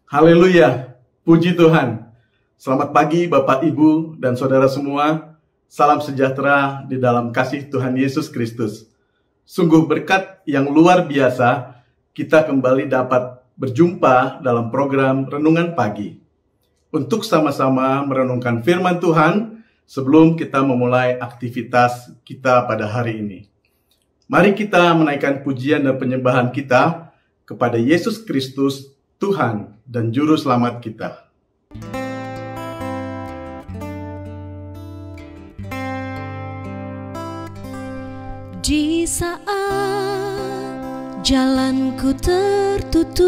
Haleluya, puji Tuhan. Selamat pagi Bapak, Ibu, dan Saudara semua. Salam sejahtera di dalam kasih Tuhan Yesus Kristus. Sungguh berkat yang luar biasa kita kembali dapat berjumpa dalam program Renungan Pagi. Untuk sama-sama merenungkan firman Tuhan sebelum kita memulai aktivitas kita pada hari ini. Mari kita menaikkan pujian dan penyembahan kita kepada Yesus Kristus, Tuhan dan Juru Selamat kita. Di saat jalanku tertutup,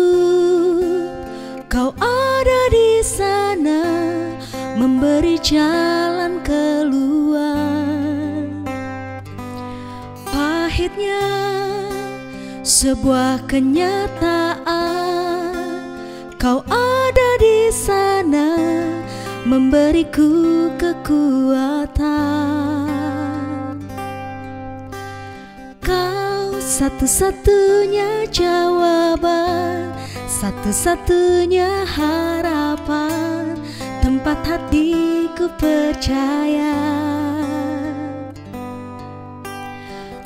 Kau ada di sana memberi jalan keluar. Pahitnya sebuah kenyataan, Kau ada di sana memberiku kekuatan. Kau satu-satunya jawaban, satu-satunya harapan, tempat hatiku percaya.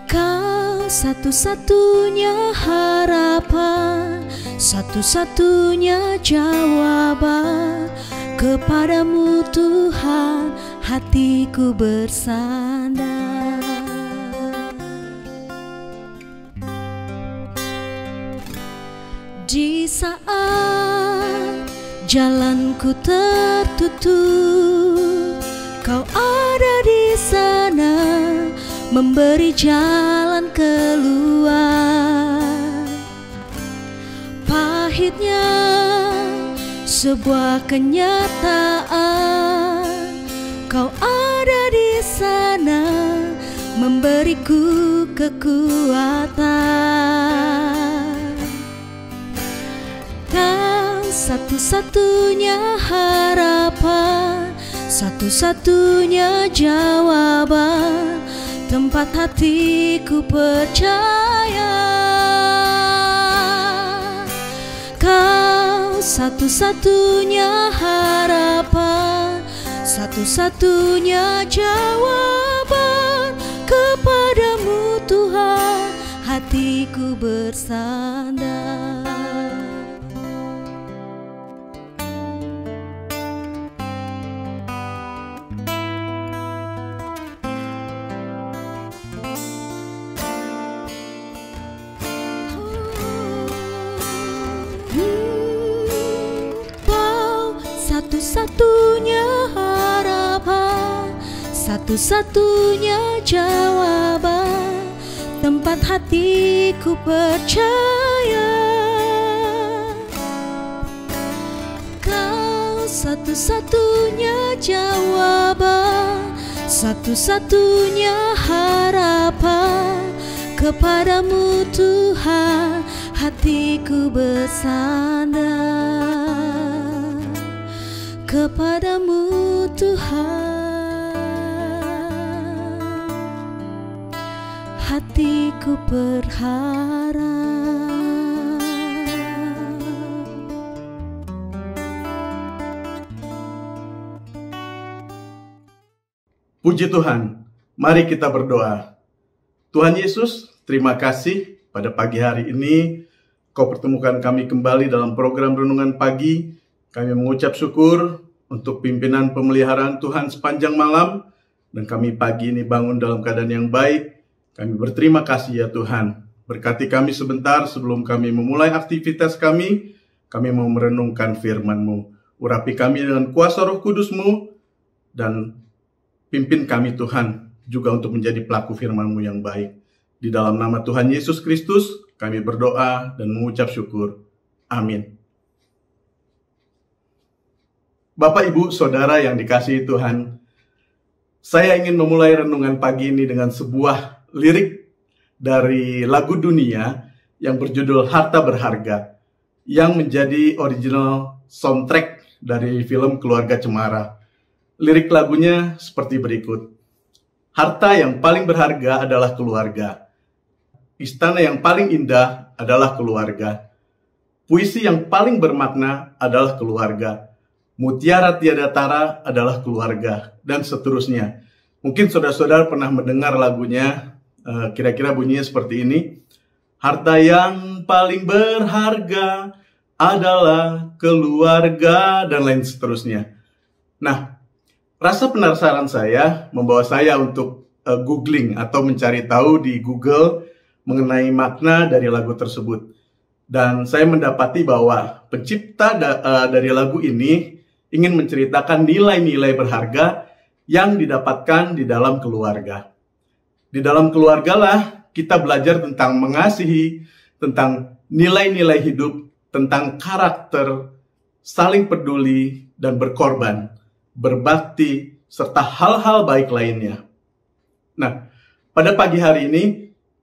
Kau satu-satunya harapan, satu-satunya jawaban. Kepadamu Tuhan hatiku bersandar. Di saat jalanku tertutup, Kau ada di sana memberi jalan keluar. Pahitnya sebuah kenyataan, Kau ada di sana memberiku kekuatan. Kau satu-satunya harapan, satu-satunya jawaban, tempat hatiku percaya. Kau satu-satunya harapan, satu-satunya jawaban. Kepadamu Tuhan hatiku bersandar. Satu-satunya harapan, satu-satunya jawaban, tempat hatiku percaya. Kau satu-satunya jawaban, satu-satunya harapan. Kepadamu Tuhan hatiku bersandar. Kepadamu Tuhan hatiku berharap. Puji Tuhan, mari kita berdoa. Tuhan Yesus, terima kasih pada pagi hari ini Kau pertemukan kami kembali dalam program Renungan Pagi. Kami mengucap syukur untuk pimpinan pemeliharaan Tuhan sepanjang malam, dan kami pagi ini bangun dalam keadaan yang baik. Kami berterima kasih ya Tuhan. Berkati kami sebentar sebelum kami memulai aktivitas kami mau merenungkan firman-Mu. Urapi kami dengan kuasa Roh Kudus-Mu, dan pimpin kami Tuhan juga untuk menjadi pelaku firman-Mu yang baik. Di dalam nama Tuhan Yesus Kristus, kami berdoa dan mengucap syukur. Amin. Bapak, Ibu, Saudara yang dikasihi Tuhan, saya ingin memulai renungan pagi ini dengan sebuah lirik dari lagu dunia yang berjudul Harta Berharga, yang menjadi original soundtrack dari film Keluarga Cemara. Lirik lagunya seperti berikut. Harta yang paling berharga adalah keluarga. Istana yang paling indah adalah keluarga. puisi yang paling bermakna adalah keluarga. Mutiara tiada tara adalah keluarga, dan seterusnya. Mungkin saudara-saudara pernah mendengar lagunya, kira-kira bunyinya seperti ini. Harta yang paling berharga adalah keluarga, dan lain seterusnya. Nah, rasa penasaran saya membawa saya untuk googling atau mencari tahu di Google mengenai makna dari lagu tersebut. Dan saya mendapati bahwa pencipta dari lagu ini ingin menceritakan nilai-nilai berharga yang didapatkan di dalam keluarga. Di dalam keluarga lah kita belajar tentang mengasihi, tentang nilai-nilai hidup, tentang karakter, saling peduli dan berkorban, berbakti, serta hal-hal baik lainnya. Nah, pada pagi hari ini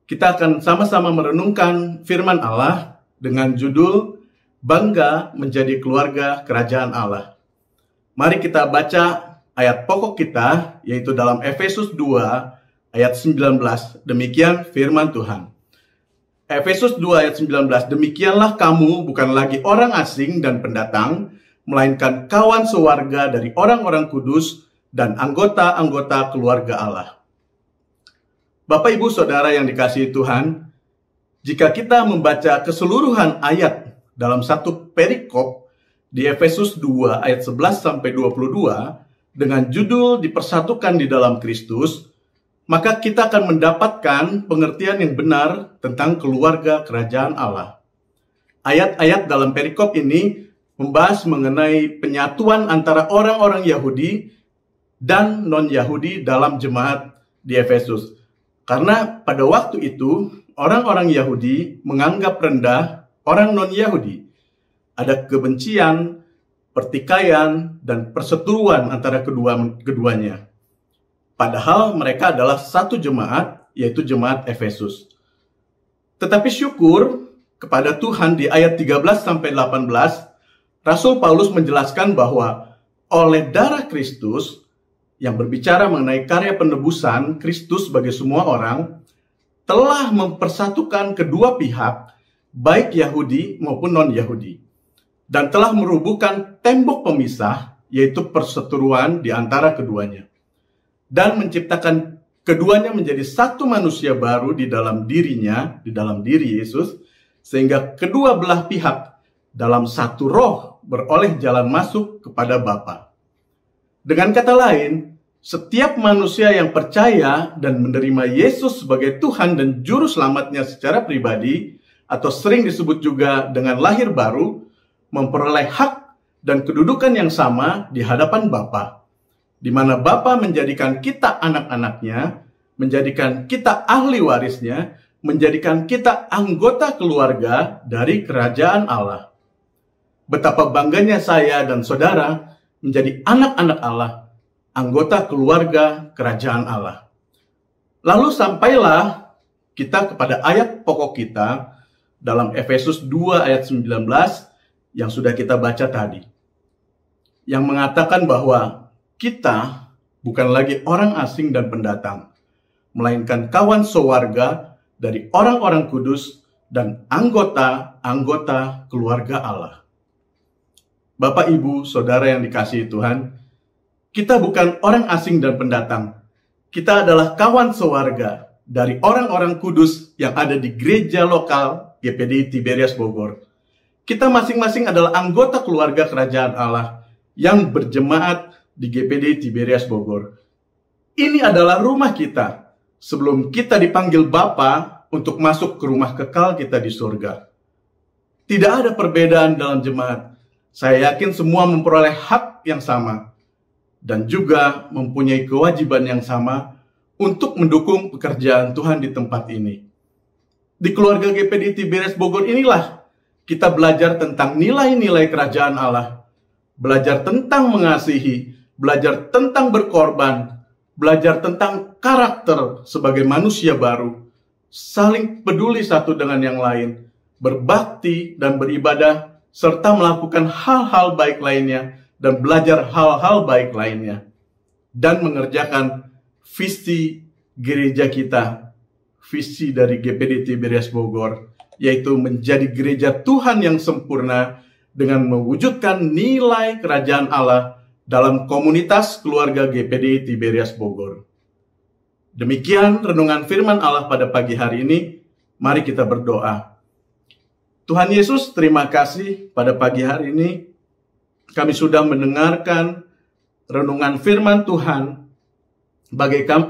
kita akan sama-sama merenungkan firman Allah dengan judul Bangga Menjadi Keluarga Kerajaan Allah. Mari kita baca ayat pokok kita, yaitu dalam Efesus 2 ayat 19. Demikian firman Tuhan. Efesus 2 ayat 19. Demikianlah kamu bukan lagi orang asing dan pendatang, melainkan kawan sewarga dari orang-orang kudus dan anggota-anggota keluarga Allah. Bapak, Ibu, Saudara yang dikasihi Tuhan, jika kita membaca keseluruhan ayat dalam satu perikop di Efesus 2 ayat 11 sampai 22 dengan judul dipersatukan di dalam Kristus, maka kita akan mendapatkan pengertian yang benar tentang keluarga kerajaan Allah. Ayat-ayat dalam perikop ini membahas mengenai penyatuan antara orang-orang Yahudi dan non-Yahudi dalam jemaat di Efesus. Karena pada waktu itu orang-orang Yahudi menganggap rendah orang non-Yahudi. Ada kebencian, pertikaian, dan perseteruan antara keduanya. Padahal mereka adalah satu jemaat, yaitu jemaat Efesus. Tetapi syukur kepada Tuhan di ayat 13-18, Rasul Paulus menjelaskan bahwa oleh darah Kristus, yang berbicara mengenai karya penebusan Kristus bagi semua orang, telah mempersatukan kedua pihak, baik Yahudi maupun non-Yahudi, dan telah merubuhkan tembok pemisah, yaitu perseteruan di antara keduanya, dan menciptakan keduanya menjadi satu manusia baru di dalam dirinya, di dalam diri Yesus, sehingga kedua belah pihak dalam satu roh beroleh jalan masuk kepada Bapa. Dengan kata lain, setiap manusia yang percaya dan menerima Yesus sebagai Tuhan dan Juru Selamatnya secara pribadi, atau sering disebut juga dengan lahir baru, memperoleh hak dan kedudukan yang sama di hadapan Bapa, di mana Bapa menjadikan kita anak-anaknya, menjadikan kita ahli warisnya, menjadikan kita anggota keluarga dari kerajaan Allah. Betapa bangganya saya dan saudara menjadi anak-anak Allah, anggota keluarga kerajaan Allah. Lalu sampailah kita kepada ayat pokok kita dalam Efesus 2 ayat 19 yang sudah kita baca tadi, yang mengatakan bahwa kita bukan lagi orang asing dan pendatang, melainkan kawan sewarga dari orang-orang kudus dan anggota-anggota keluarga Allah. Bapak, Ibu, Saudara yang dikasihi Tuhan, kita bukan orang asing dan pendatang. Kita adalah kawan sewarga dari orang-orang kudus yang ada di gereja lokal GPDI Tiberias Bogor. Kita masing-masing adalah anggota keluarga kerajaan Allah yang berjemaat di GPDI Tiberias Bogor. Ini adalah rumah kita sebelum kita dipanggil Bapa untuk masuk ke rumah kekal kita di surga. Tidak ada perbedaan dalam jemaat. Saya yakin semua memperoleh hak yang sama dan juga mempunyai kewajiban yang sama untuk mendukung pekerjaan Tuhan di tempat ini. Di keluarga GPDI Tiberias Bogor inilah kita belajar tentang nilai-nilai kerajaan Allah, belajar tentang mengasihi, belajar tentang berkorban, belajar tentang karakter sebagai manusia baru, saling peduli satu dengan yang lain, berbakti dan beribadah, serta melakukan hal-hal baik lainnya, dan belajar hal-hal baik lainnya, dan mengerjakan visi gereja kita, visi dari GPDI Tiberias Bogor, yaitu menjadi gereja Tuhan yang sempurna dengan mewujudkan nilai kerajaan Allah dalam komunitas keluarga GPD Tiberias Bogor. Demikian renungan firman Allah pada pagi hari ini. Mari kita berdoa. Tuhan Yesus, terima kasih pada pagi hari ini kami sudah mendengarkan renungan firman Tuhan,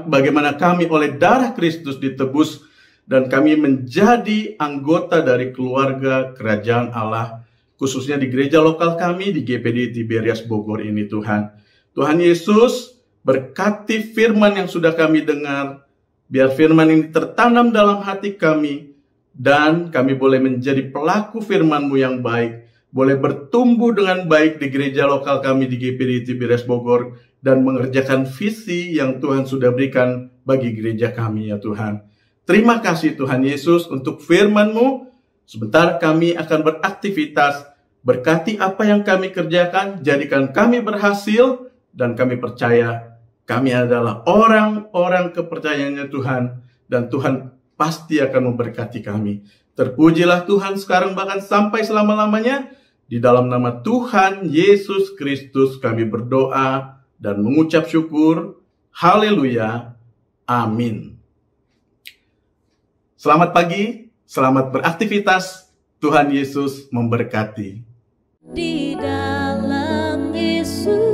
bagaimana kami oleh darah Kristus ditebus dan kami menjadi anggota dari keluarga kerajaan Allah, khususnya di gereja lokal kami di GPD Tiberias Bogor ini Tuhan. Tuhan Yesus, berkati firman yang sudah kami dengar, biar firman ini tertanam dalam hati kami, dan kami boleh menjadi pelaku firman-Mu yang baik, boleh bertumbuh dengan baik di gereja lokal kami di GPD Tiberias Bogor, dan mengerjakan visi yang Tuhan sudah berikan bagi gereja kami ya Tuhan. Terima kasih Tuhan Yesus untuk firman-Mu. Sebentar kami akan beraktivitas, berkati apa yang kami kerjakan, jadikan kami berhasil, dan kami percaya kami adalah orang-orang kepercayaannya Tuhan, dan Tuhan pasti akan memberkati kami. Terpujilah Tuhan sekarang bahkan sampai selama-lamanya. Di dalam nama Tuhan Yesus Kristus kami berdoa dan mengucap syukur. Haleluya. Amin. Selamat pagi, selamat beraktivitas. Tuhan Yesus memberkati. Di dalam Yesus